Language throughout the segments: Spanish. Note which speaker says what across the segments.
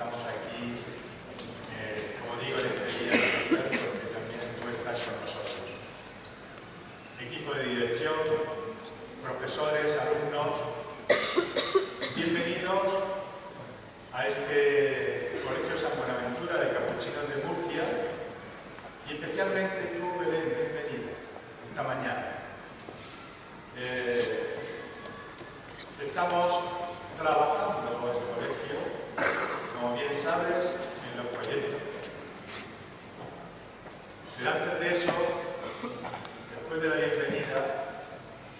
Speaker 1: estamos aquí, como digo, en este día porque también tú estás con nosotros. Equipo de dirección, profesores, alumnos, bienvenidos a este Colegio San Buenaventura de Capuchinos de Murcia y especialmente tú, Belén, bienvenida esta mañana. Estamos trabajando en el colegio, como bien sabes, en los proyectos. Pero antes de eso, después de la bienvenida,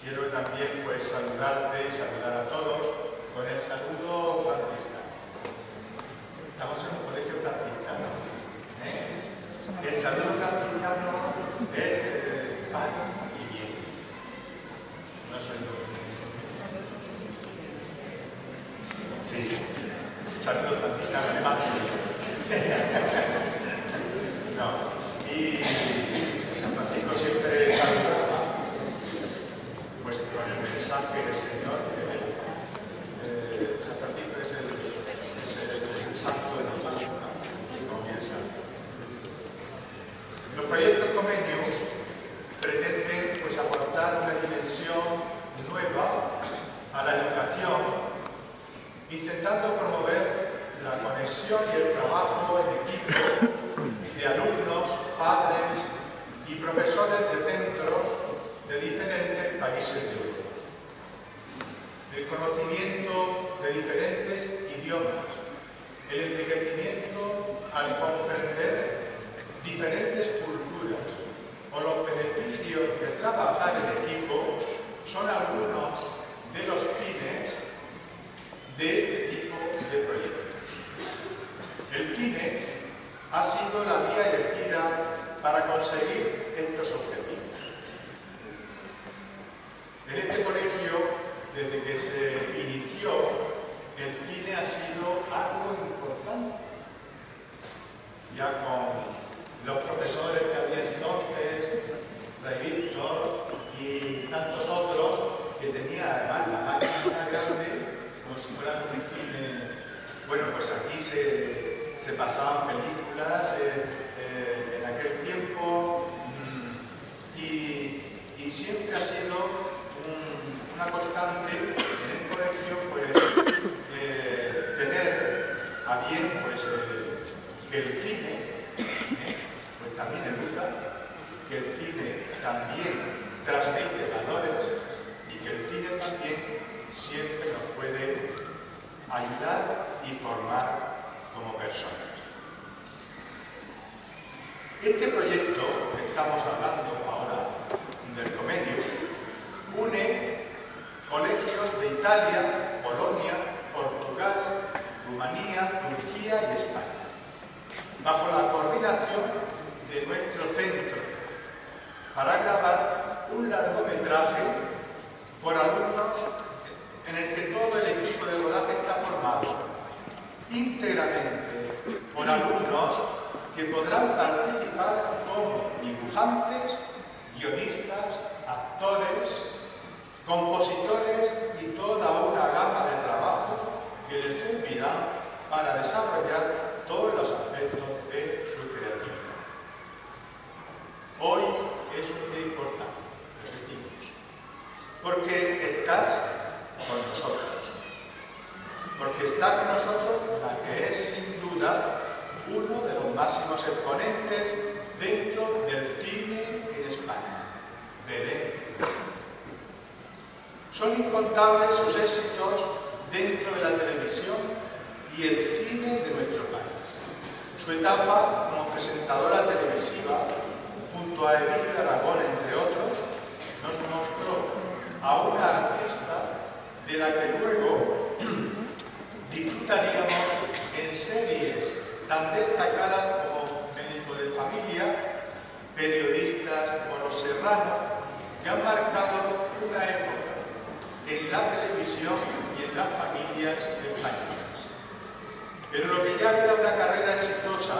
Speaker 1: quiero también saludarte y saludar a todos con el saludo franciscano. Estamos en un colegio franciscano. El saludo franciscano es paz y bien. No soy yo. Sí, saludo franciscano de paz y bien. No, y San Francisco siempre saludaba pues con el mensaje del Señor. San Francisco es el santo de la paz, como bien sabe. Los proyectos convenios pretenden aportar una dimensión nueva a la educación, intentando promover la conexión y el trabajo en equipo de alumnos, padres y profesores de centros de diferentes países de Europa. El conocimiento de diferentes idiomas, el enriquecimiento al comprender diferentes culturas o los beneficios de trabajar en equipo son algunos de los fines de este tipo de proyectos. El CINE ha sido la vía elegida para conseguir estos objetivos. En este colegio, desde que se inició, el CINE ha sido algo importante. Ya con los profesores que había entonces, Fray Víctor y tantos otros, que tenía además la máquina grande, como si fuera un cine. Bueno, pues aquí se pasaban películas en aquel tiempo y siempre ha sido una constante en el colegio tener a bien que el cine también educa, que el cine también transmite valores y que el cine también siempre nos puede ayudar y formar como personas. Este proyecto que estamos hablando ahora del convenio une colegios de Italia, Polonia, Portugal, Rumanía, Turquía y España, bajo la coordinación de nuestro centro, para grabar un largometraje por alumnos en el que todo el equipo de rodaje está formado íntegramente por alumnos que podrán participar como dibujantes, guionistas, actores, compositores y toda una gama de trabajos que les servirá para desarrollar todos los aspectos de su creatividad. Hoy es un día importante, repetimos, porque estás con nosotros. Porque está con nosotros la que es sin duda uno de los máximos exponentes dentro del cine en España, Belén. Son incontables sus éxitos dentro de la televisión y el cine de nuestro país. Su etapa como presentadora televisiva, junto a Emilia Aragón, entre otros, nos mostró a una artista de la que luego disfrutaríamos en series tan destacadas como Médico de Familia, periodistas como Los Serrano, que han marcado una época en la televisión y en las familias españolas. Pero lo que ya era una carrera exitosa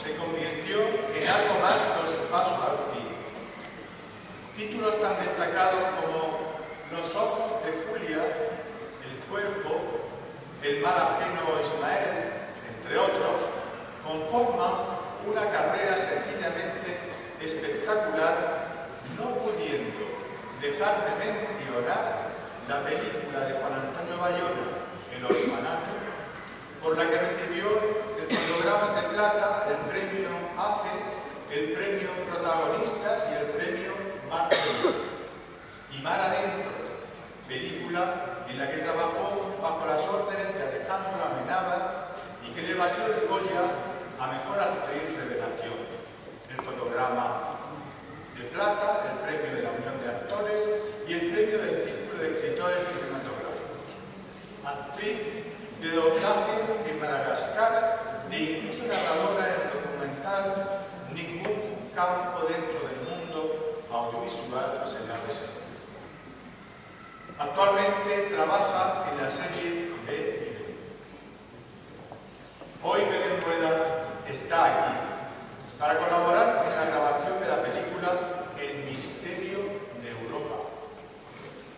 Speaker 1: se convirtió en algo más con su paso al cine. Títulos tan destacados como Los ojos de Julia, El cuerpo, El mal ajeno Ismael, entre mencionar la película de Juan Antonio Bayona, El orfanato, por la que recibió el Fotograma de Plata, el premio ACE, el premio Protagonistas y el premio Mar Adentro. Y Mar Adentro, película en la que trabajó bajo las órdenes de Alejandro Amenábar y que le valió el Goya a Mejor Actriz Revelación. El Fotograma de Plata, el premio de la Unión de Actores y el premio del Círculo de Escritores Cinematográficos. Actriz de doblaje en Madagascar e incluso narradora en el documental Ningún campo dentro del mundo audiovisual se me ha deseado. Actualmente trabaja en la serie B. Hoy Belén Rueda está aquí para colaborar en la grabación de la película El misterio de Europa.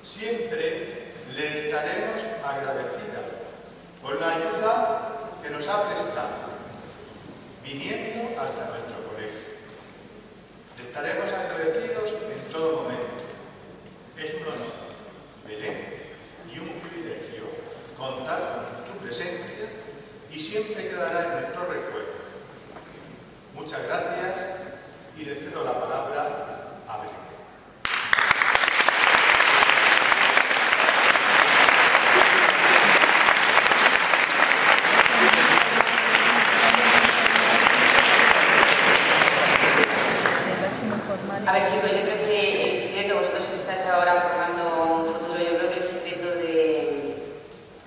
Speaker 1: Siempre le estaremos agradecida por la ayuda que nos ha prestado, viniendo hasta nuestro colegio. Le estaremos agradecidos en todo momento. Es un honor, Belén, y un privilegio contar con tu presencia y siempre quedará en nuestro recuerdo. Muchas gracias y le cedo la palabra a Belén.
Speaker 2: A ver, chicos, yo creo que el secreto, vosotros estáis ahora formando un futuro, yo creo que el secreto de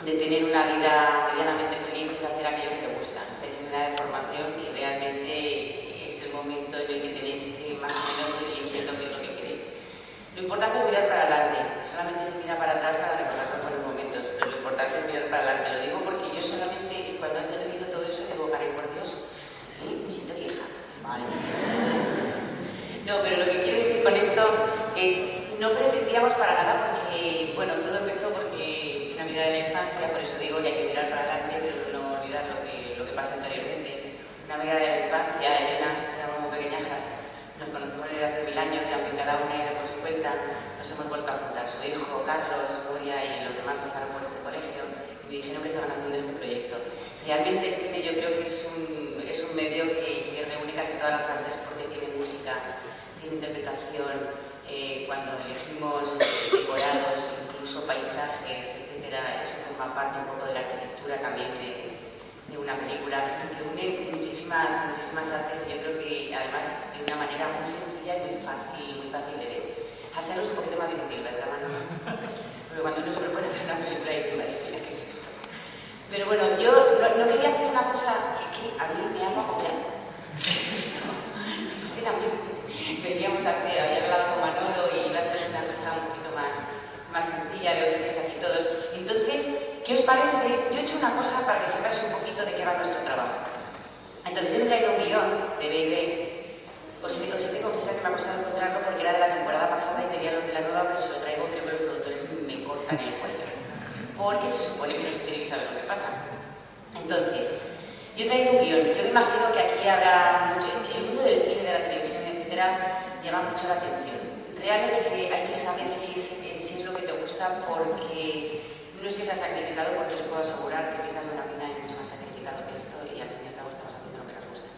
Speaker 2: tener una vida medianamente feliz es hacer aquello que te gusta. Estáis en edad de formación y realmente es el momento en el que tenéis que más o menos ir eligiendo qué es lo que queréis. Lo importante es mirar para adelante, solamente se mira para atrás para recordar los buenos momentos, pero lo importante es mirar para adelante. Lo digo porque yo solamente, cuando he leído todo eso, digo, caray, por Dios, me siento vieja. Vale. No, pero lo que quiero decir con esto es, no pretendíamos para nada porque, bueno, todo empezó porque una vida de la infancia, por eso digo que hay que mirar para adelante, pero no olvidar lo que pasa anteriormente. Una amiga de la infancia, Elena, éramos muy pequeñajas, nos conocimos desde hace 1000 años y aunque cada una ha ido por su cuenta, nos hemos vuelto a juntar. Su hijo, Carlos, Gloria y los demás pasaron por este colegio y me dijeron que estaban haciendo este proyecto. Realmente el cine yo creo que es un medio que reúne casi todas las artes porque tiene música, tiene interpretación, cuando elegimos decorados, incluso paisajes, etcétera, eso forma parte un poco de la arquitectura también de una película, que une muchísimas artes y yo creo que además de una manera muy sencilla y muy fácil de ver. Hacerlo es un poquito más difícil, ¿verdad, Manolo? Porque cuando uno se propone hacer una película dice, vale, mira, ¿qué es esto? Pero bueno, yo no quería hacer una cosa, es que a mí me hago agobiar. Esto, sinceramente. Veníamos a hacer, había hablado con Manolo y iba a ser una cosa un poquito más sencilla, veo que estáis aquí todos. Entonces, ¿qué os parece? Yo he hecho una cosa para que sepáis un poquito de qué va nuestro trabajo. Entonces, yo he traído un guión de B&B. Os he de confesar que me ha costado encontrarlo porque era de la temporada pasada y tenía los de la nueva, pero si lo traigo creo que los productores me cortan el cuello. Porque se supone que no se tiene que saber lo que pasa. Entonces, yo he traído un guión. Yo me imagino que aquí habrá mucho... El mundo del cine, de la televisión, llama mucho la atención. Realmente hay que saber si es lo que te gusta porque no es que sea sacrificado, porque os puedo asegurar que venga de una mina es mucho más sacrificado que esto y al fin y al cabo estamos haciendo lo que nos gusta.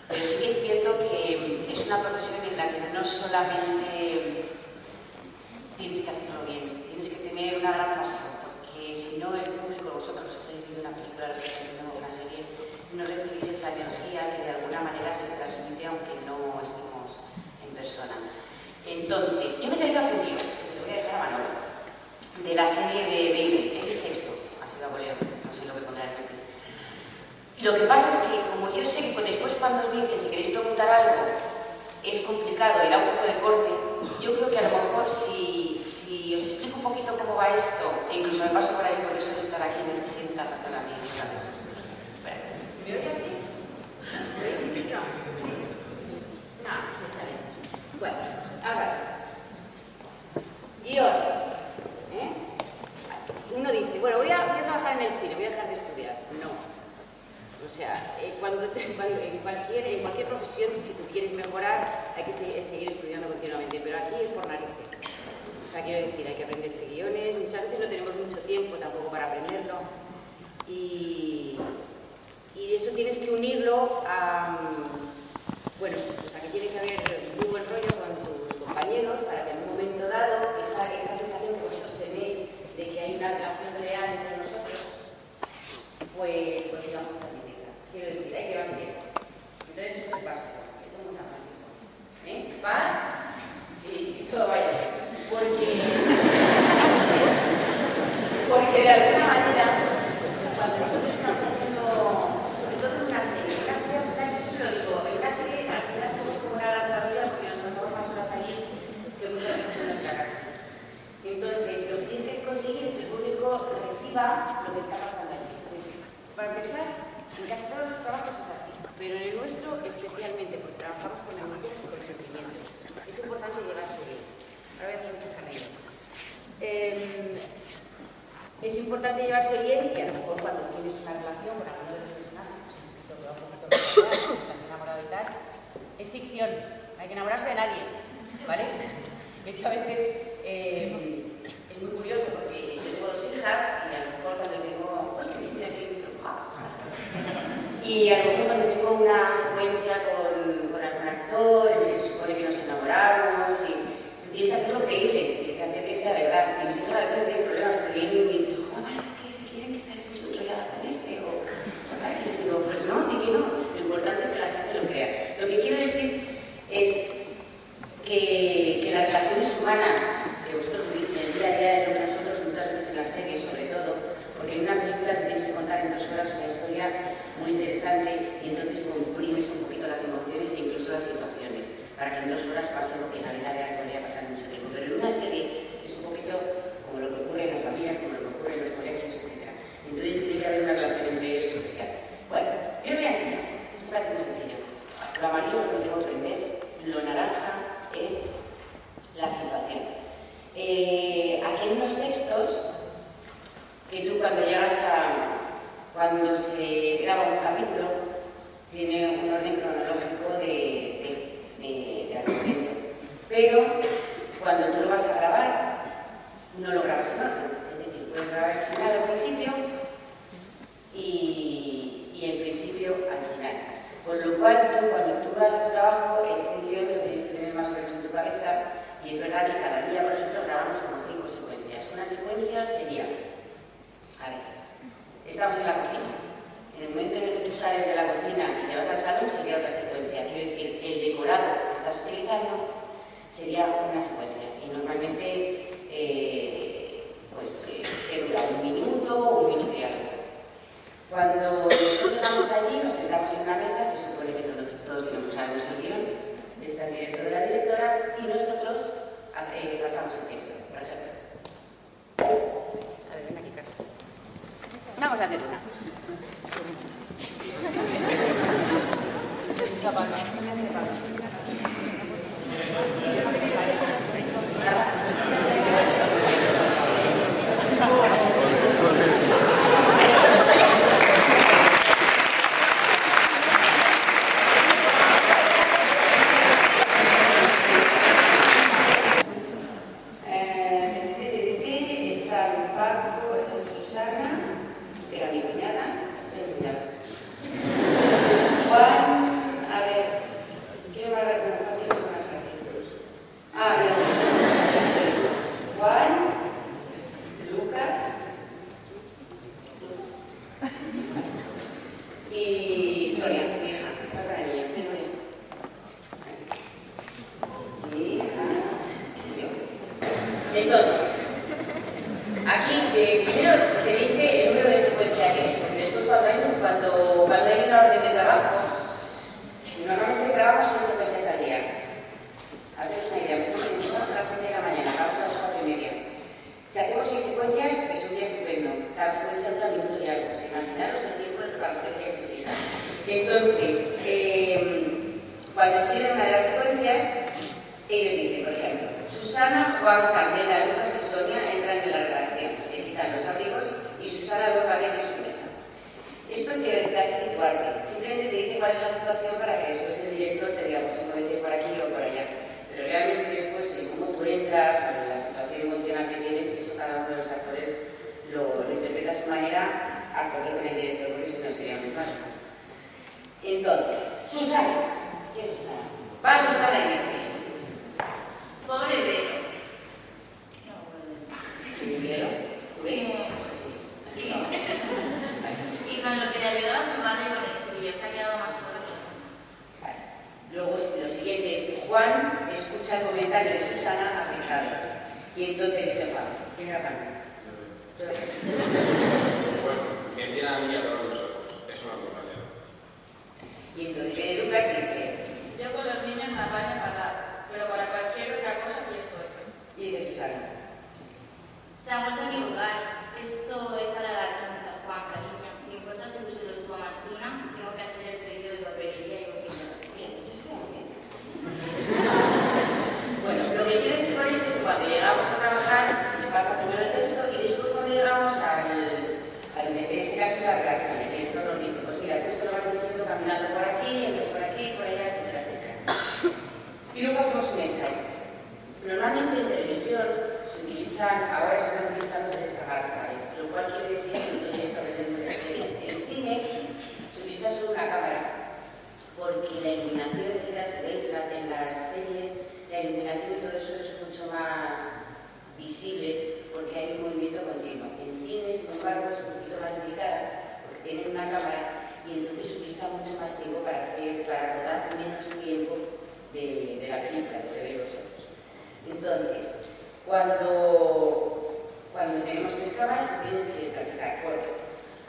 Speaker 2: Pero sí que es cierto que es una profesión en la que no solamente tienes que hacerlo bien, tienes que tener una gran pasión, porque si no el público, vosotros que estáis viendo una película, los que estáis viendo una serie, no recibís esa energía que de alguna manera se transmite aunque no estemos en persona. Entonces, yo me he traído aquí un libro, que se lo voy a dejar a Manolo, de la serie de B&B, es el sexto, así lo voy a leer, no sé lo que pondrá en este. Lo que pasa es que, como yo sé que después cuando os dicen si queréis preguntar algo es complicado y da un poco de corte, yo creo que a lo mejor si os explico un poquito cómo va esto, e incluso me paso por ahí por eso de estar aquí, me sienta tanto la mía, está lejos. ¿Me oye así? ¿Me oye así? No. No, sí está bien. Bueno, a ver. Guiones. Uno dice, bueno, voy a trabajar en el cine, voy a dejar de estudiar. No. O sea, en cualquier profesión, si tú quieres mejorar, hay que seguir estudiando continuamente, pero aquí es por narices. O sea, quiero decir, hay que aprenderse guiones, muchas veces no tenemos mucho tiempo tampoco para aprenderlo y eso tienes que unirlo a, bueno, a que tiene que haber muy buen rollo con tus compañeros para que en un momento dado esa sensación que vosotros tenéis de que hay una relación real entre nosotros, pues consigamos transmitirla. Quiero decir, hay que base tiempo. Entonces esto es básico, esto es muy importante. Paz y todo vaya. Porque de alguna manera, cuando nosotros estamos haciendo, sobre todo en una serie al final, yo siempre lo digo, en una serie al final somos como una gran familia porque nos pasamos más horas allí que muchas veces en nuestra casa. Entonces, lo que tienes que conseguir es que el público reciba lo que está pasando allí. Para empezar, en casi todos los trabajos es así, pero en el nuestro especialmente, porque trabajamos con emociones y con sentimientos. Es importante llevarse bien. Ahora voy a hacer un chascarrillo. Es importante llevarse bien y a lo mejor cuando tienes una relación con alguno de los personajes, que es un poquito que va un poquito más allá, que estás enamorado y tal, es ficción, no hay que enamorarse de nadie, ¿vale? Esto a veces es muy curioso porque yo tengo 2 hijas y a lo mejor cuando tengo... ¡Uy, que mira que y a lo mejor cuando tengo una secuencia con algún actor, se supone que nos enamoramos y tú tienes que hacerlo creíble, tienes que hacer que sea verdad. Y mis hijas a veces tienen problemas porque vienen y me dicen, mamá, es que se quieren que estés enrollada con ese o tal. Y yo digo, pues no, di que no. Lo importante es que la gente lo crea. Lo que quiero decir es que las relaciones humanas que vosotros vivís en el día a día de lo que nosotros muchas veces en las series sobre todo, porque en una película te tienes que contar en 2 horas una historia muy interesante y entonces comprimes un poquito las emociones e incluso las situaciones para que en 2 horas pase lo que en la vida real podría pasar mucho tiempo. Pero en una serie es un poquito como lo que ocurre en las familias, como lo que ocurre en los colegios, etc. Entonces tiene que haber una relación entre ellos especial. Bueno, yo os voy a enseñar. Esto es bastante sencillo. Lo amarillo lo tengo que prender, lo naranja es la situación. Aquí hay unos textos que tú cuando se graba un capítulo tiene un orden cronológico de argumento, pero cuando tú lo vas a grabar no lo grabas en orden, es decir, puedes grabar el final al principio y el principio al final, con lo cual tú cuando tú hagas tu trabajo este guión lo tienes que tener más o menos en tu cabeza y es verdad que cada día, por ejemplo, grabamos como 5 secuencias. Una secuencia sería, a ver, estamos en la cocina. En el momento en el que tú sales de la cocina y te vas al salón sería otra secuencia. Quiero decir, el decorado que estás utilizando sería una secuencia. Y normalmente que dura 1 minuto o 1 minuto y algo. Cuando nosotros llegamos allí, nos sentamos en una mesa, se supone que todos sabemos el guión, está el director de la directora y nosotros pasamos el texto, por ejemplo. A ver, ven aquí, Carlos. Vamos a hacer una. Entonces, Susana. ¿Qué es Susana? Va Susana y dice.
Speaker 3: Pobre Vero.
Speaker 2: ¿Vero? ¿Tú ves?
Speaker 3: Sí. Y con lo que le ayudaba a su madre con el estudio, se ha quedado más sola.
Speaker 2: Vale. Luego lo siguiente es que Juan escucha el comentario de Susana afectado. Y entonces dice Juan, ¿quién era Juan?
Speaker 4: Bueno, que tiene a la niña todos los ojos. Es una compañera.
Speaker 2: Y entonces Lucas dice.
Speaker 3: Yo con los niños me apaño fatal, pero para cualquier otra cosa aquí estoy.
Speaker 2: Y dice Susana.
Speaker 3: Se ha vuelto a equivocar. Esto es para la quinta, Juan, cariño. ¿Me importa si lo tú a Martina? Tengo que hacer el pedido de papelería y boquilla.
Speaker 2: Bueno, lo que quiero decir con esto es que cuando llegamos a trabajar, se pasa primero el texto y después cuando llegamos al en este caso es la redacción, el director nos dice, pues mira, tú esto lo vas diciendo caminando por aquí, por allá, etcétera, etcétera. Y luego hacemos un ensayo. Normalmente en televisión se utilizan, ahora se están utilizando 3 cámaras a la vez, lo cual quiere decir que no tiene problema. En cine se utiliza solo una cámara, porque la iluminación, etcétera, si veis en las series, la iluminación y todo eso es mucho más visible porque hay un movimiento continuo. En cine, sin embargo, es un poquito más delicada porque tienen una cámara y entonces se utiliza mucho más tiempo para rodar menos tiempo de la película, lo que veis vosotros. Entonces, cuando tenemos 3 cámaras, tú tienes que practicar, porque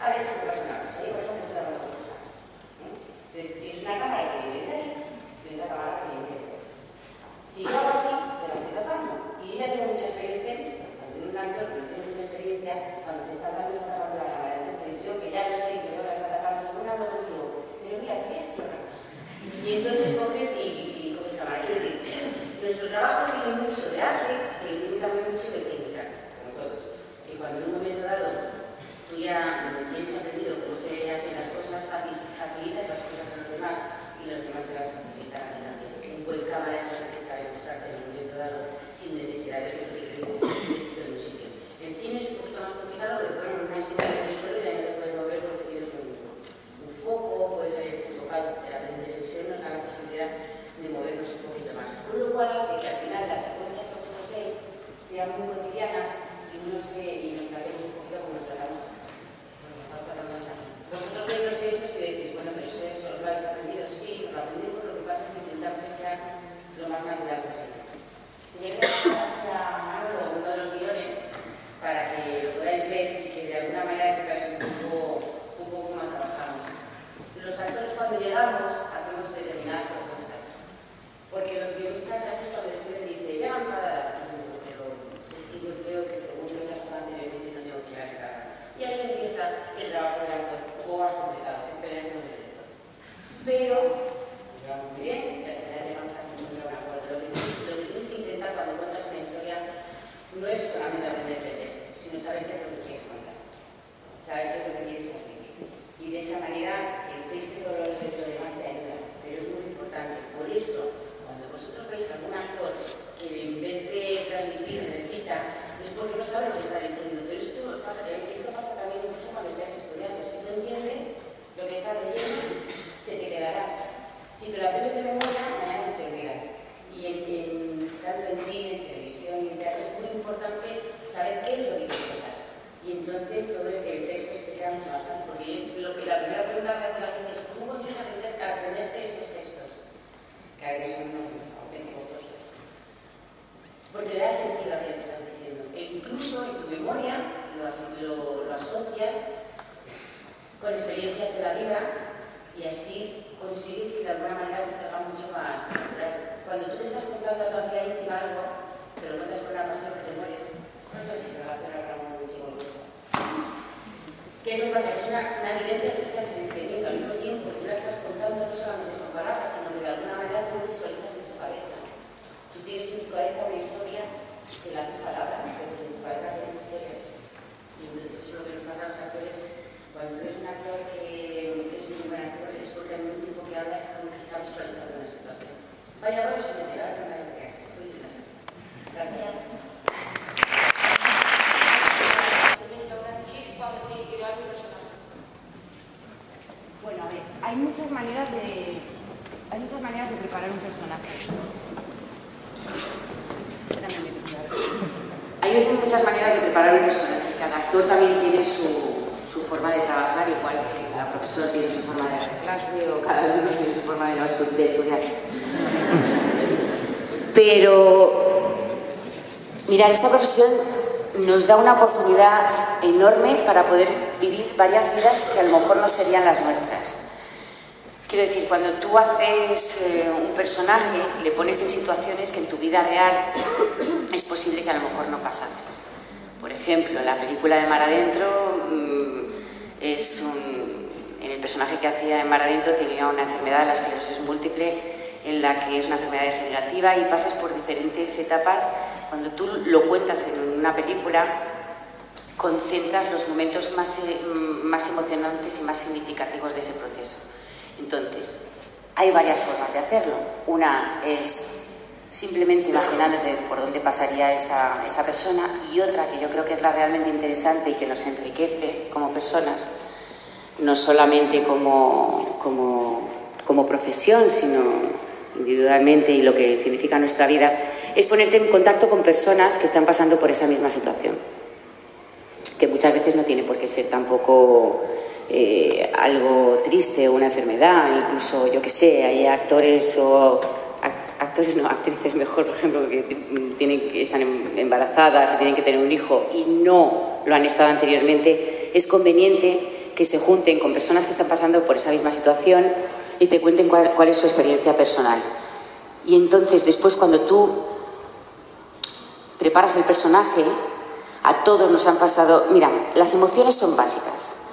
Speaker 2: a veces te pasa una cosa, por ejemplo, te da una cosa. Entonces, tú tienes una cámara que viene de ahí, tienes una cámara que viene de ahí. Si yo hago así, te la estoy tapando. Y yo ya tengo mucha experiencia en esto. Cuando viene un actor que no tiene mucha experiencia, cuando te está hablando, está tapando la cámara. Entonces, yo que ya lo sé, que no la está tapando, según hablo contigo, pero mira, te voy a decir una cosa. Y entonces coges y coges la cámara. Quiero decir, nuestro trabajo tiene mucho de arte, pero tiene también mucho de técnica, como todos. Y cuando en un momento dado tú ya tienes aprendido cómo se hacen las cosas, facilitas las cosas a los demás y los demás te las facilitan a ti también. Un buen cámara es alguien que sabe mostrarte en un momento dado sin necesidad de que tú te quedes en un sitio. En cine es un poquito más complicado porque te ponen una silla en el suelo y ya no te puedes mover porque tienes un foco, puedes haber desenfocado, pero en televisión nos da la posibilidad de movernos un poquito más. Con lo cual hace que al final las secuencias que vosotros veis sean muy cotidianas y nos tratemos un poquito como nos tratamos aquí. Vosotros veis los textos y decís, bueno, pero eso lo habéis aprendido. Sí, lo aprendimos, lo que pasa es que intentamos que sea lo más natural posible. Llegué a mano uno de los guiones para que lo podáis ver y que de alguna manera se veáis un poco cómo trabajamos. Los actores cuando llegamos hacemos determinadas propuestas, porque los guionistas a veces cuando escriben dicen, ya enfadada, pero es que yo creo que según lo que ha pasado anteriormente no tengo que llegar enfadada. Y ahí empieza el trabajo del actor, un poco más complicado, que peleas con el director. Pero, va muy bien, y al final llegamos casi siempre a un acuerdo. Lo que tienes que intentar cuando cuentas una historia no es solamente aprender el texto, sino saber qué es lo que quieres contar, saber qué es lo que quieres transmitir. Y de esa manera el texto y todo lo demás te ayuda, pero es muy importante. Por eso, cuando vosotros veis a algún actor que en vez de transmitir recita, no es porque no sabe lo que está diciendo, pero esto pasa también incluso cuando estás estudiando. Si tú entiendes lo que estás leyendo, se te quedará. Si te lo aprendes de memoria, mañana se te olvida. Y tanto en cine, en televisión y en teatro es muy importante saber qué es lo que quieres contar. Y entonces todo el texto se te queda mucho más fácil, porque la primera pregunta que hace la gente es ¿cómo consigues aprenderte esos textos? Que a veces son unos auténticos tostos. Porque le das sentido a lo que estás diciendo. E incluso en tu memoria lo asocias con experiencias de la vida y así consigues que de alguna manera te salga mucho más natural. Cuando tú le estás contando a tu amiga íntima algo, te lo cuentas con la pasión que te mueres, no sé si te va a hacer ahora un último curso. ¿Qué es lo que pasa? Es una evidencia que tú estás teniendo al mismo tiempo, tú la estás contando no solamente son palabras, sino que de alguna manera tú visualizas en tu cabeza. Tú tienes en tu cabeza una historia que la haces palabras, pero en tu cabeza tienes historia. Y entonces eso es lo que nos pasa a los actores. Cuando tú eres un actor que es un buen actor, es porque al mismo tiempo que hablas como que está visualizando una situación. Vaya, bueno, se me te va a contar lo que hace. Pues sí, gracias. hay muchas maneras de preparar un personaje. Hay muchas maneras de preparar un personaje. Cada actor también tiene su forma de trabajar, igual que cada profesor tiene su forma de hacer clase o cada alumno tiene su forma de estudiar. Pero, mirar, esta profesión nos da una oportunidad enorme para poder vivir varias vidas que a lo mejor no serían las nuestras. Quiero decir, cuando tú haces un personaje, le pones en situaciones que en tu vida real es posible que a lo mejor no pasases. Por ejemplo, la película de Mar Adentro, en el personaje que hacía en Mar Adentro tenía una enfermedad, la esclerosis múltiple, en la que es una enfermedad degenerativa y pasas por diferentes etapas. Cuando tú lo cuentas en una película, concentras los momentos más emocionantes y más significativos de ese proceso. Entonces, hay varias formas de hacerlo. Una es simplemente imaginándote por dónde pasaría esa persona, y otra que yo creo que es la realmente interesante y que nos enriquece como personas, no solamente como profesión, sino individualmente y lo que significa nuestra vida, es ponerte en contacto con personas que están pasando por esa misma situación, que muchas veces no tiene por qué ser tampoco algo triste o una enfermedad. Incluso, yo que sé, hay actrices mejor, por ejemplo, que están embarazadas y tienen que tener un hijo y no lo han estado anteriormente. Es conveniente que se junten con personas que están pasando por esa misma situación y te cuenten cuál es su experiencia personal. Y entonces, después, cuando tú preparas el personaje, a todos nos han pasado... Mira, las emociones son básicas.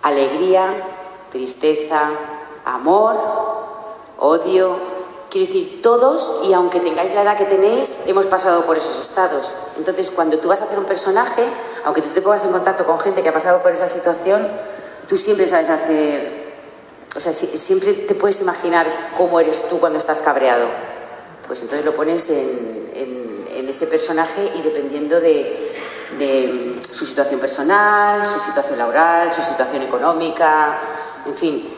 Speaker 2: Alegría, tristeza, amor, odio. Quiero decir, todos, y aunque tengáis la edad que tenéis, hemos pasado por esos estados. Entonces, cuando tú vas a hacer un personaje, aunque tú te pongas en contacto con gente que ha pasado por esa situación, tú siempre sabes hacer... O sea, siempre te puedes imaginar cómo eres tú cuando estás cabreado. Pues entonces lo pones en ese personaje, y dependiendo de su situación personal, su situación laboral, su situación económica, en fin,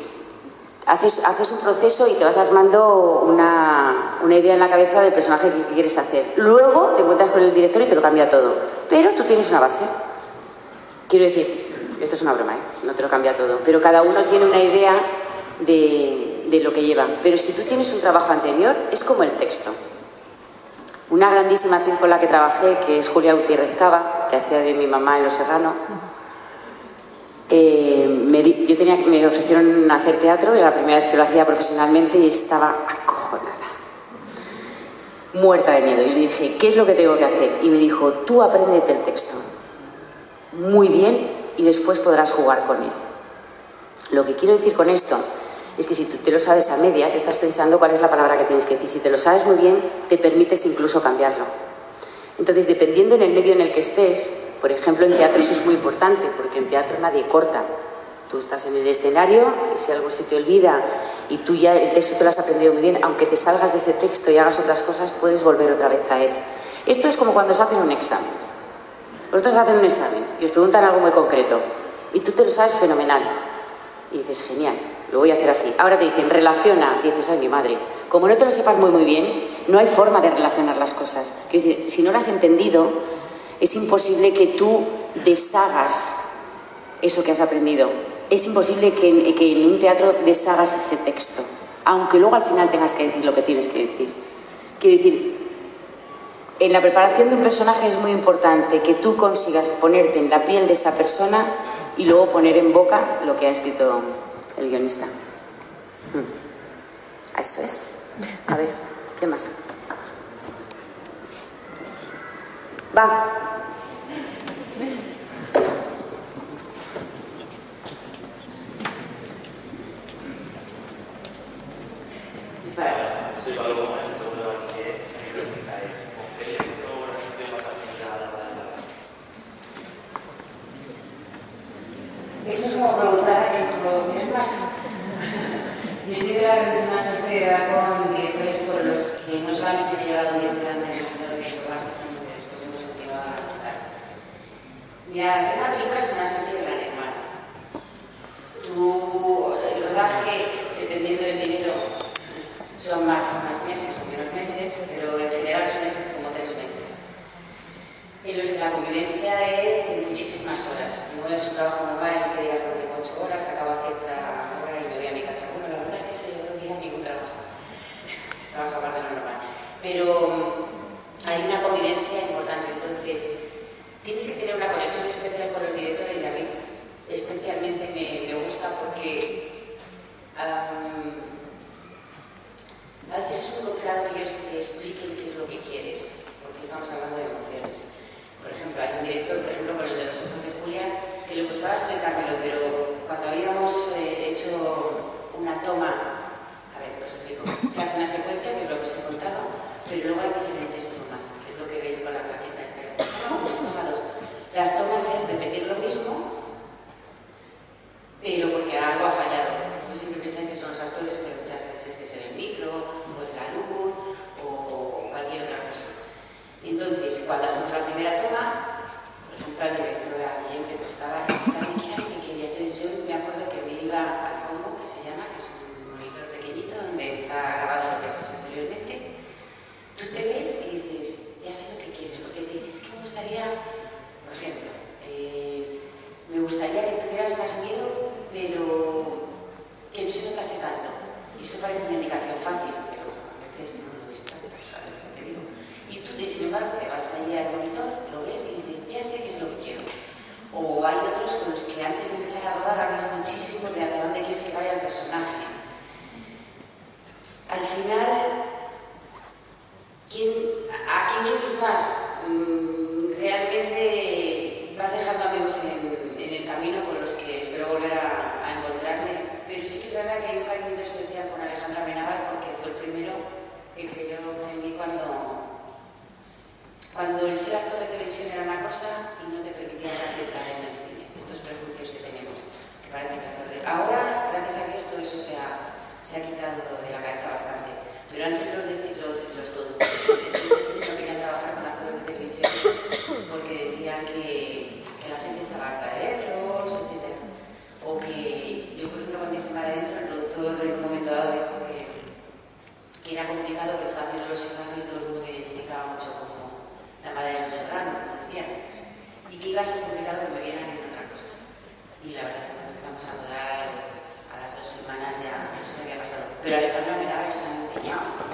Speaker 2: haces un proceso y te vas armando una idea en la cabeza del personaje que quieres hacer. Luego te encuentras con el director y te lo cambia todo, pero tú tienes una base. Quiero decir, esto es una broma, no te lo cambia todo, pero cada uno tiene una idea de lo que lleva. Pero si tú tienes un trabajo anterior, es como el texto. Una grandísima actriz con la que trabajé, que es Julia Gutiérrez Cava, que hacía de mi mamá en Los Serrano, me ofrecieron hacer teatro, era la primera vez que lo hacía profesionalmente y estaba acojonada, muerta de miedo. Y le dije, ¿qué es lo que tengo que hacer? Y me dijo, tú apréndete el texto muy bien y después podrás jugar con él. Lo que quiero decir con esto es que si tú te lo sabes a medias, estás pensando cuál es la palabra que tienes que decir. Si te lo sabes muy bien, te permites incluso cambiarlo. Entonces, dependiendo en el medio en el que estés, por ejemplo, en teatro eso es muy importante, porque en teatro nadie corta. Tú estás en el escenario y si algo se te olvida y tú ya el texto te lo has aprendido muy bien, aunque te salgas de ese texto y hagas otras cosas, puedes volver otra vez a él. Esto es como cuando os hacen un examen. Vosotros hacen un examen y os preguntan algo muy concreto y tú te lo sabes fenomenal. Y dices, genial, lo voy a hacer así. Ahora te dicen, relaciona. Y dices, ay, mi madre. Como no te lo sepas muy bien, no hay forma de relacionar las cosas. Quiero decir, si no lo has entendido, es imposible que tú deshagas eso que has aprendido. Es imposible que en un teatro deshagas ese texto, aunque luego al final tengas que decir lo que tienes que decir. Quiero decir, en la preparación de un personaje es muy importante que tú consigas ponerte en la piel de esa persona y luego poner en boca lo que ha escrito el guionista. Eso es. A ver, ¿qué más? Va. Eso es como preguntar a introducciones más. Yo he tenido la grandísima suerte de dar con directores con los que no solamente me he llevado bien delante del mundo de trabajo, sino que después hemos continuado a estar. Mira, hacer una película es una especie de gran hermano. Tú rodar verdad es que dependiendo del dinero son más meses o menos meses, pero en general suelen ser como 3 meses. En los que la convivencia es de muchísimas horas. No es un trabajo normal en que digas, bueno, tengo 8 horas, acabo a cierta hora y me voy a mi casa. Bueno, la verdad es que eso yo creo que ya ningún trabajo. Se trabaja más de lo normal. Pero hay una convivencia importante, entonces tienes que tener una conexión especial con los directores y a mí especialmente me gusta porque a veces es muy complicado que ellos te expliquen qué es lo que quieres, porque estamos hablando de emociones. Por ejemplo, hay un director, por ejemplo, con el de Los ojos de Julia, que le gustaba explicármelo, pero cuando habíamos hecho una toma, a ver, os explico, se hace una secuencia, que es lo que os he contado, pero luego hay diferentes tomas, que es lo que veis con la plaqueta esta. Las tomas es repetir lo mismo, pero porque algo ha fallado. Vosotros siempre pensáis que son los actores, pero muchas veces es que se ve el micro, o es la luz, o cualquier otra cosa. Entonces, cuando hacemos la primera toma, por ejemplo, la directora Guillem me estaba explicando qué era lo que quería. Entonces, yo me acuerdo que me iba al combo, que se llama, que es un monitor pequeñito, donde está grabado lo que has hecho anteriormente. Tú te ves y dices, ya sé lo que quieres, porque te dices que me gustaría, por ejemplo, me gustaría que tuvieras más miedo, pero que no se notase tanto. Y eso parece una indicación fácil, pero a veces no lo es tanto, ¿sabes lo que digo? Y tú, sin embargo, te vas ahí al monitor, lo ves y dices, ya sé qué es lo que quiero. O hay otros con los que antes de empezar a rodar hablas muchísimo de hacia dónde quieres que vaya el personaje. Al final, ¿a quién quieres más? Realmente vas dejando amigos en el camino con los que espero volver a encontrarme, pero sí que es verdad que hay un cariño especial con Alejandra Benavar porque fue el primero que creyó en mí cuando el ser actor de televisión era una cosa y no te permitía casi entrar en el cine. Estos prejuicios que tenemos, que parece que actor de... Ahora, gracias a Dios, todo eso se ha quitado de la cabeza bastante, pero antes los productores no querían trabajar con actores de televisión porque decían que la gente estaba harta de verlos, etc. O que yo, por ejemplo, cuando hice Mar Adentro, el productor en un momento dado dijo que era complicado, que estaba haciendo Los Serrano y todo el mundo me identificaba mucho como la madre de Los Serrano, como decían, y que iba a ser complicado que me vieran en otra cosa. Y la verdad es que empezamos a rodar a las 2 semanas ya, eso se había pasado. Pero Alejandra Benavar está empeñado,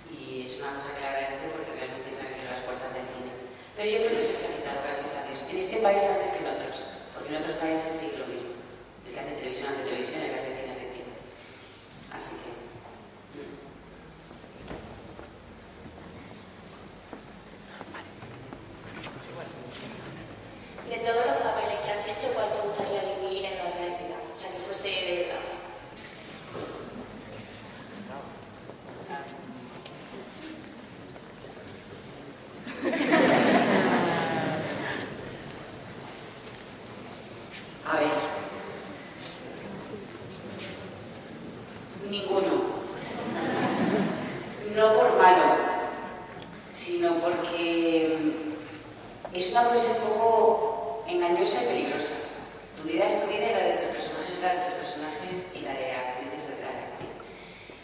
Speaker 2: y es una cosa que le agradezco porque realmente me abrió las puertas del cine. Pero yo creo que eso se ha quitado, gracias a Dios. En este país antes que en otros, porque en otros países sigue lo mismo. El que hace televisión, el que hace cine, hace cine. Así que...
Speaker 3: De todos los papeles que has hecho, ¿cuál te gustaría vivir en la realidad? O sea, que fuese de verdad.
Speaker 2: A ver, ninguno. No por malo, sino porque es una cosa un poco engañosa y peligrosa. Tu vida es tu vida y la de tus personajes es la de tus personajes y la de actriz es la de actriz.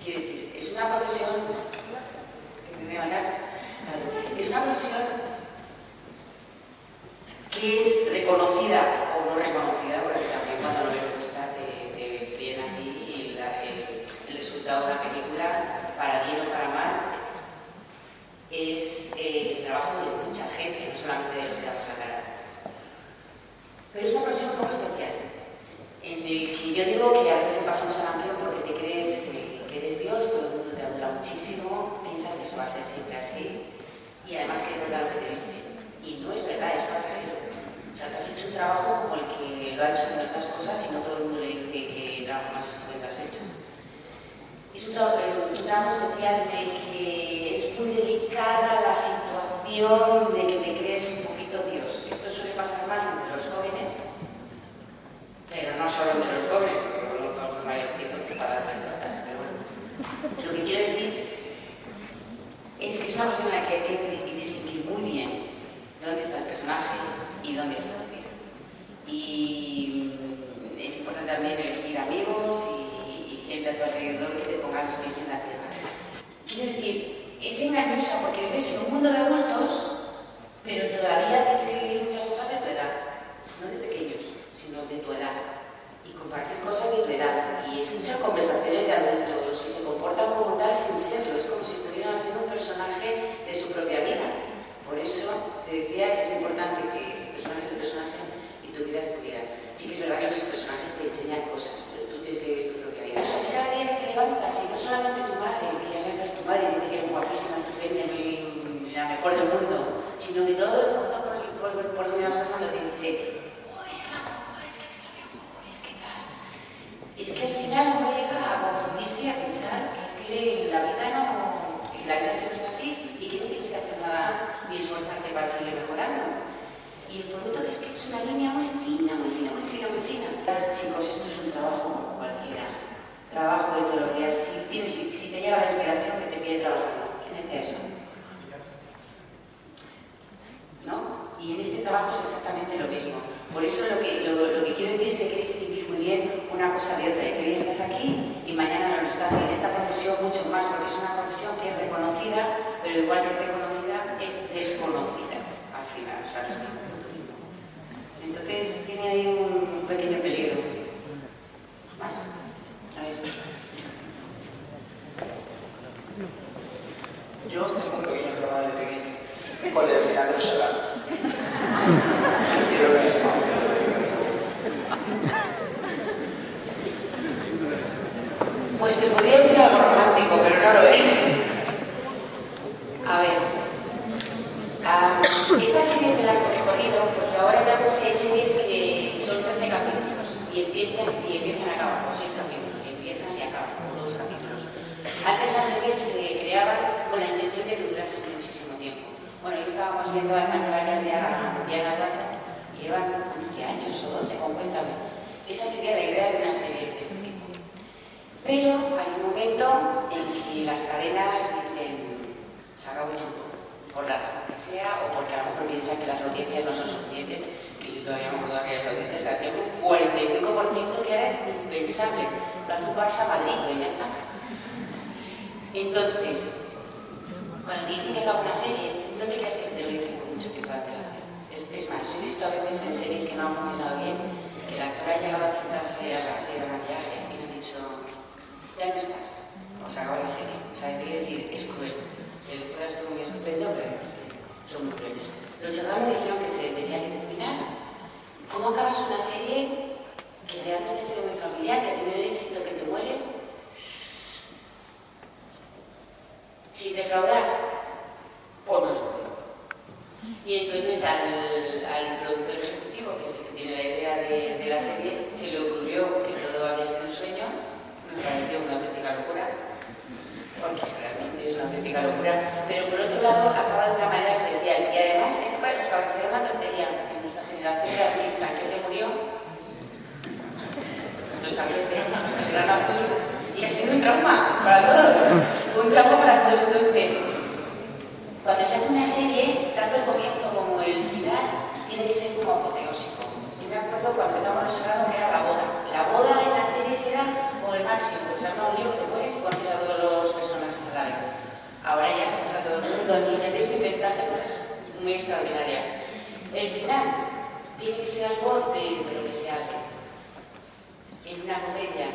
Speaker 2: Quiero decir, es una profesión que me voy a matar. Es una profesión que es reconocida o no reconocida, porque también cuando no les gusta te fríen aquí y el resultado de una película, para bien o para mal, es el trabajo de mucha gente, no solamente de los que damos la cara. Pero es una profesión un poco especial, en el que yo digo que a veces se pasa un sarampión porque te crees que eres Dios, todo el mundo te adora muchísimo, piensas que eso va a ser siempre así, y además que es verdad lo que te dicen. Y no es verdad, es pasajero. O sea, tú has hecho un trabajo como el que lo ha hecho en otras cosas y no todo el mundo le dice que el trabajo más estupendo has hecho. Es un trabajo especial en el que es muy delicada la situación de que te crees un poquito Dios. Esto suele pasar más entre los jóvenes, pero no solo entre los jóvenes, porque conozco a un mayorcito que para darme tortas, pero bueno. Lo que quiero decir es que es una cosa en la que hay que distinguir muy bien dónde está el personaje y dónde está tu vida. Y es importante también elegir elegir amigos y gente a tu alrededor que te ponga los pies en la tierra. Quiero decir, es engañosa porque vives en un mundo de adultos, pero todavía tienes que vivir muchas cosas de tu edad, no de pequeños, sino de tu edad, y compartir cosas de tu edad, y escuchar conversaciones de adultos, y se comportan como tal sin serlo, es como si estuvieran haciendo un personaje de su propia vida. Por eso te decía que es importante que el personaje es el personaje y tu vida es tu vida. Sí que es verdad que los personajes te enseñan cosas, pero tú tienes que vivir tu propia vida. Eso que cada día que te levantas, y no solamente tu madre, que ya sabes que es tu madre, y dice que eres guapísima, estupenda, la mejor del mundo, sino que todo el mundo por donde vas pasando te dice, joder, es la guapa, es que es la mejor, es que tal. Es que al final uno llega a confundirse y a pensar que es que la vida no, que la vida siempre es así y que no tienes que hacer nada ni esforzarte para seguir mejorando. Y el producto es que es una línea muy fina, muy fina, muy fina, muy fina. Chicos, esto es un trabajo cualquiera, trabajo de todos los días. Si te llega la inspiración que te pide trabajar, ¿quién necesita eso? ¿No? Y en este trabajo es exactamente lo mismo. Por eso lo que quiero decir es que hay que distinguir muy bien una cosa de otra. Que hoy estás aquí y mañana no lo estás. Y en esta profesión mucho más, porque es una profesión que es reconocida, pero igual que reconocida, es desconocida al final. ¿Sabes? Entonces tiene ahí un pequeño peligro. ¿Más? A ver.
Speaker 5: Yo tengo un pequeño trabajo de pequeño. Con el final del solar.
Speaker 2: Pues te podría decir algo romántico, pero no lo es. A ver. Esta serie te la he recorrido porque ahora ya ves que hay series que son 13 capítulos y empiezan y acaban, o 6 capítulos, y empiezan y acaban, o 2 capítulos. Antes las series se creaban con la intención de que durasen muchísimo tiempo. Bueno, yo estábamos viendo a Manuel Arias y a Diana Duarte, y llevan 11 años o 12, con Cuéntame. Esa sería la idea de una serie de este tipo. Pero hay un momento en que las cadenas dicen, se acabó el chico, por la razón que sea, o porque a lo mejor piensan que las audiencias no son suficientes, que yo todavía me acuerdo de aquellas audiencias que hacían un 45% que ahora es impensable. Lo hace un Barça Madrid, y ya está. Entonces, cuando te dicen que acaba una serie, no te creas que te lo dicen con mucho tiempo de antelación. Es más, yo he visto a veces en series que no han funcionado bien, que el actor ha llegado a sentarse a la serie de maquillaje y me ha dicho, ya no estás, o sea, acaba la serie. O sea, quiere decir, es cruel. El cura estuvo muy estupendo, pero son muy crueles. Los hermanos dijeron que se tenía que terminar. ¿Cómo acabas una serie que realmente ha sido muy familiar, que ha tenido el éxito que te mueres? Sin defraudar, pues no se puede. Y entonces al productor ejecutivo, que es el que tiene la idea de la serie, se le ocurrió que todo había sido un sueño. Nos pareció una auténtica locura, porque realmente es una auténtica locura, pero por otro lado acaba de una manera especial. Y además es que nos pareció una tontería. En nuestra generación era así, Chanquete murió, nuestro Chanquete, el gran azul, y ha sido un trauma para todos. Un trauma para todos. Entonces, cuando se hace una serie, tanto el comienzo como el final tiene que ser como apoteósico. Yo me acuerdo cuando empezamos Los Serrano que era la boda. La boda en las series era como el máximo, pues era un lío que te mueres y conoces a todos los personajes a la vez. Ahora ya se pasa a todo el mundo, aquí ya tienes que inventarte cosas muy extraordinarias. El final tiene que ser algo de lo que se hace. En una comedia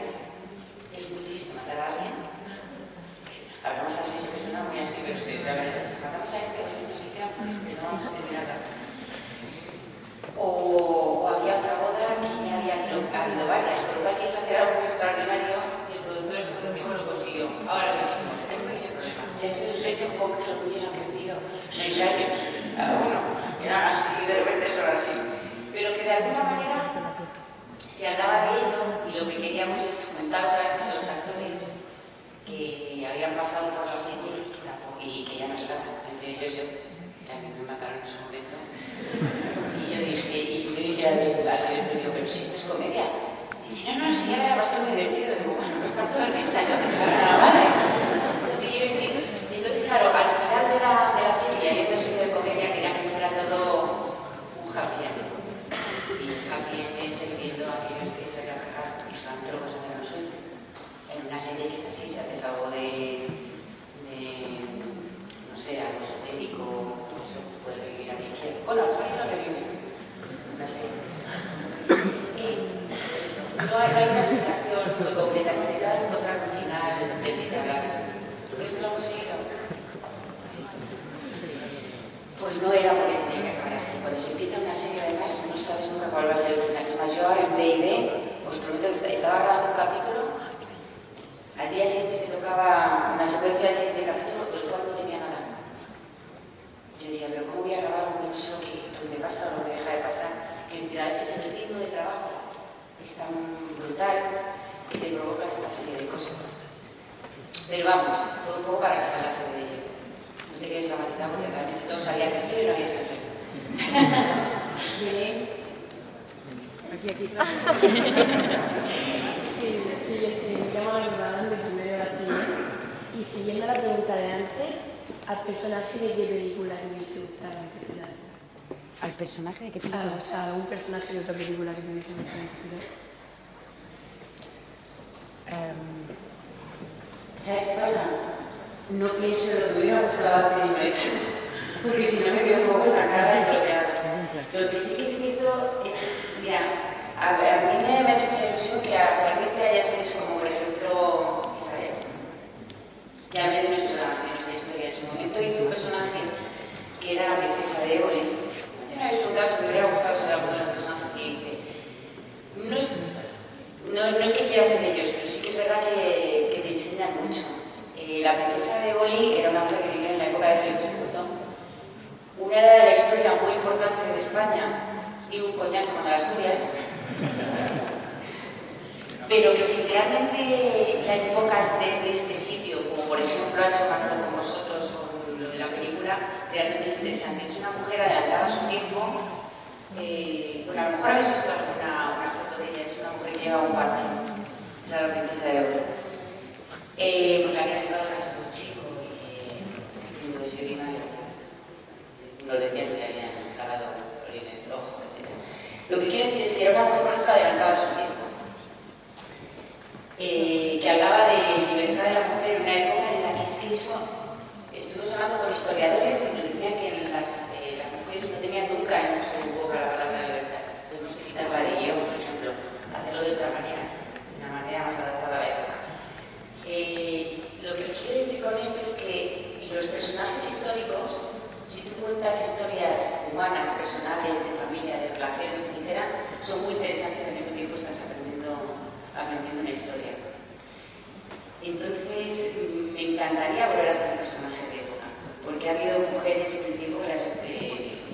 Speaker 2: es muy triste matar a alguien. Hablamos así, se me suena muy así, pero sí, la verdad es que matamos a este, oye, no sé qué, pues que no vamos a terminar las. O había otra boda que ya había habido varias, pero igual quieres hacer algo muy extraordinario y el productor ejecutivo lo consiguió. Ahora dijimos, hay un pequeño problema. Si ha sido un sueño, ¿cómo es que los niños han crecido 6 años? Cada uno. Eran así, y de repente son así. Pero que de alguna manera se hablaba de ello y lo que queríamos es juntar otra vez a los actores que habían pasado por la serie y que ya no están, entre ellos yo, que a mí me mataron en su momento. Y yo dije al director, digo, pero si esto es comedia. Y dice, no, si ya va a ser muy divertido. Digo, bueno, me parto de risa, ¿no? Que se la van a la madre. Entonces, claro, al final de la serie, habiendo sido de comedia, quería que fuera todo un happy end. Y happy end es dividiendo a aquellos que se habían quejado y son antropos. una serie que es así, si haces algo de no sé, algo esotérico, no sé, puede revivir a quien quiera. Bueno, al final lo revive, una serie. Pues eso, no hay una explicación muy completa, no te da encontrar un final de que se hablase. ¿Tú crees que lo han conseguido? Pues no era porque tenía que acabar así. Cuando se empieza una serie, además, no sabes nunca cuál va a ser el final. Es más, yo ahora en B&B, os prometo que estaba grabando un capítulo, al día siguiente me tocaba una secuencia del siguiente capítulo, del cual no tenía nada. Yo decía, pero ¿cómo voy a grabar algo que no sé lo que me pasa o lo que deja de pasar? Que a veces el ritmo de trabajo es tan brutal que te provoca esta serie de cosas. Pero vamos, todo un poco para que salga de ello. No te quedes dramatizado porque realmente todo salía crecido y no había solución.
Speaker 6: Bien. Aquí. Sí, me llamo Ana de primero de bachiller. Y siguiendo la pregunta de antes, ¿al personaje de qué película te hubiese gustado interpretar?
Speaker 2: ¿Al personaje de qué película?
Speaker 6: O sea, un personaje de otra película que te hubiese gustado interpretar.
Speaker 2: ¿Sabes qué pasa? No pienso lo que me hubiera gustado hacer y no he hecho. Porque si no me quedo un poco sacada y bloqueada. Lo que sí que es cierto es, mira, a mí me ha hecho mucha ilusión que actualmente haya series como, por ejemplo, Isabel. Que hable de nuestra historia. En su momento hizo un personaje que era la princesa de Éboli. No he visto un caso que me hubiera gustado ser alguno de los personajes que hice. No es que quiera ser ellos, pero sí que es verdad que te enseñan mucho. La princesa de Éboli era una mujer que vivía en la época de Felipe II. Una era de la historia muy importante de España y un coñazo con las Asturias. Pero que si realmente la enfocas desde este sitio, como por ejemplo ha hecho Manolo con vosotros con lo de la película, realmente es interesante. Es una mujer adelantada a su tiempo. Bueno, a lo mejor habéis visto una foto de ella, es una mujer que lleva un parche. Esa es la princesa de Oro. Porque había dedicado a casar con un chico y no sé qué no decían que le habían clavado orina en el ojo, etc. Lo que quiero decir es que era una mujer adelantada a su tiempo. Que hablaba de libertad de la mujer en una época en la que es que eso, estuvimos hablando con historiadores y nos decían que las mujeres no tenían nunca en su boca la palabra libertad. Tenemos que quitarla de guión, por ejemplo, hacerlo de otra manera, de una manera más adaptada a la época. Lo que quiero decir con esto es que los personajes históricos, si tú cuentas historias humanas, personales, de familia, de relaciones, etc., son muy interesantes y al mismo tiempo estás aprendiendo una historia. Entonces, me encantaría volver a hacer un personaje de época, porque ha habido mujeres en el tiempo que las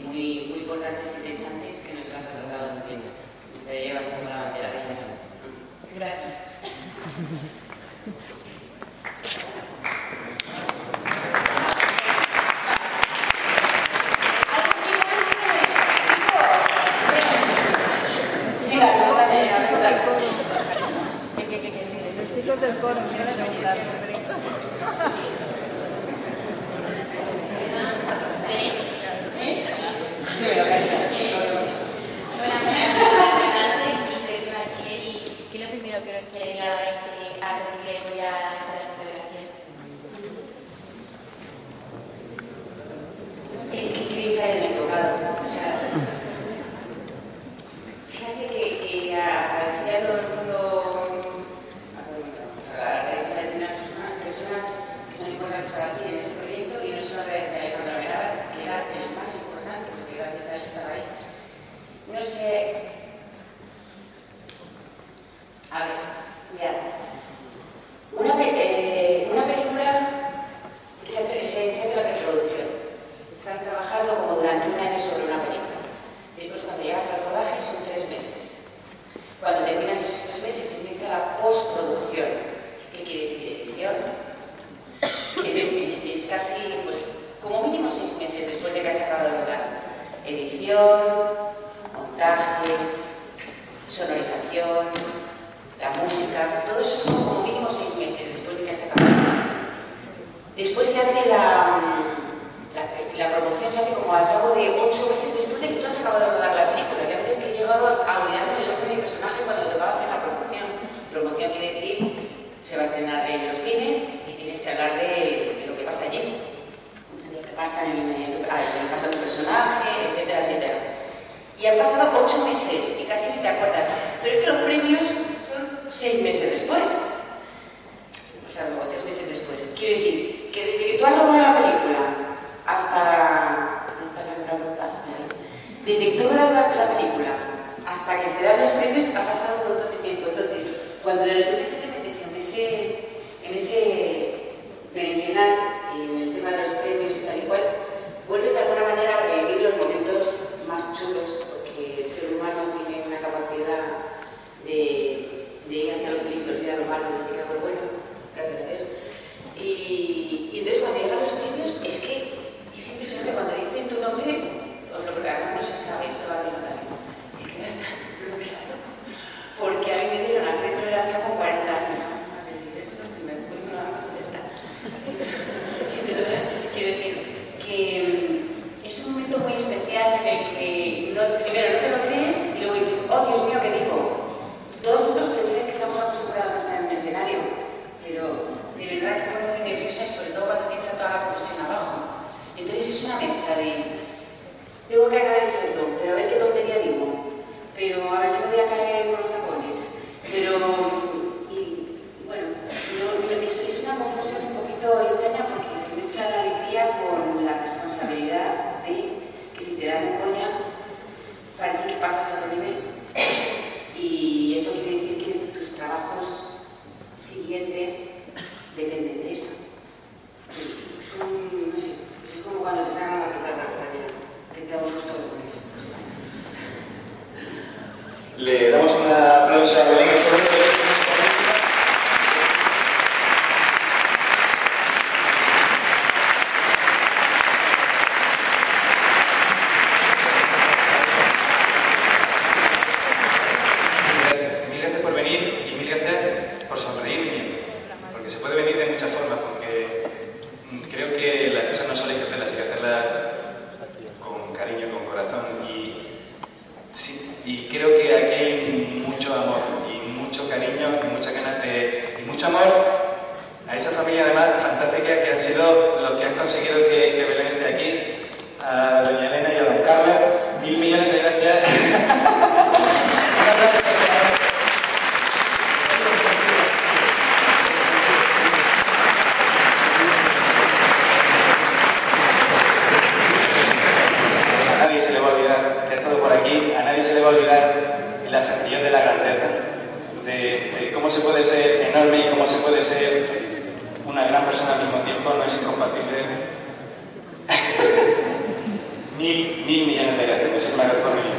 Speaker 2: muy importantes e interesantes que no se las ha tratado muy bien. Me gustaría llevar un poco la bandera de ellas.
Speaker 6: Gracias.
Speaker 7: Los chicos del coro, quiero preguntar.
Speaker 3: ¿Qué es lo primero que nos quiere a recibir voy a dejar la celebración?
Speaker 2: Es que queréis haberme tocado, o sea, fíjate que agradecía a todo el mundo, agradecer a determinadas personas que son importantes para ti en ese proyecto y no solo agradecer a Alejandra Vergara, que era el más importante, porque gracias a él estaba ahí. No sé. A ver, mirad. Una película se hace la preproducción. Están trabajando como durante un año sobre una película. Después, cuando llegas al rodaje, son 3 meses. Cuando terminas esos 3 meses, empieza la postproducción. ¿Qué quiere decir? Edición. Que es casi, pues, como mínimo 6 meses después de que has acabado de rodar. Edición, montaje, sonorización, la música, todo eso son como mínimo 6 meses después de que has acabado. Después se hace la promoción, se hace como al cabo de 8 meses después de que tú has acabado de rodar la película. Y a veces que he llegado a olvidarme del nombre de mi personaje cuando me tocaba hacer la promoción. Promoción quiere decir se va a estrenar en los cines y tienes que hablar de lo que pasa allí, de lo que pasa en tu personaje, etcétera, etcétera. Y han pasado 8 meses y casi ni te acuerdas, pero es que los premios son 6 meses después. O sea, luego 3 meses después. Quiero decir, que desde que tú has rodado la película hasta... Desde que tú rodas la película hasta que se dan los premios ha pasado un montón de tiempo. Entonces, cuando de repente tú te metes en ese berenjenal y en el tema de los premios y tal y cual, vuelves de alguna manera a revivir los momentos más chulos, porque el ser humano tiene una capacidad de ir hacia lo que le olvida lo malo y se queda por bueno, gracias a Dios. Y entonces cuando llegan los premios es que es impresionante cuando dicen tu nombre, os lo preparamos, no se sabe, se va a notar. Y que ya está bloqueado. Porque a mí me dieron la pre-tolerancia con 40 años. A ver si eso es el primer punto, no vamos a intentar. Sí, pero quiero decir que es un momento muy especial en el que primero no te lo crees y luego dices, oh Dios mío, ¿qué digo? Todos nosotros pensáis que estamos acostumbrados a estar en un escenario, pero de verdad que pone muy nerviosa y sobre todo cuando tienes a toda la profesión abajo. Entonces es una mezcla de tengo que agradecerlo, pero a ver qué tontería digo, pero a ver si me voy a caer por los tapones, pero bueno, es una confusión un poquito extraña porque se mezcla la alegría con la responsabilidad de que si te dan un polla parece que pasas a otro nivel y eso quiere decir que tus trabajos siguientes dependen de eso. No sé, es como cuando te sacan la guitarra que te da un susto de pones.
Speaker 8: Le damos un aplauso a Belén. Mil gracias por venir y mil gracias por sonreírme, porque se puede venir de muchas formas, porque creo que las cosas no solo hay que hacerlas, hay que hacerlas con cariño, con corazón y creo que aquí hay mucho amor y mucho cariño y muchas ganas y mucho amor a esa familia además fantástica que han sido los que han conseguido que Belén esté aquí, a doña Elena y a don Carlos. 1000 millones de gracias. Un aplauso. A nadie se le va a olvidar que ha estado por aquí, a nadie se le va a olvidar la sencillez de la grandeza, de cómo se puede ser enorme y cómo se puede ser una gran persona al mismo tiempo, no es incompatible. Mil millones de gracias. Muchísimas gracias por venir.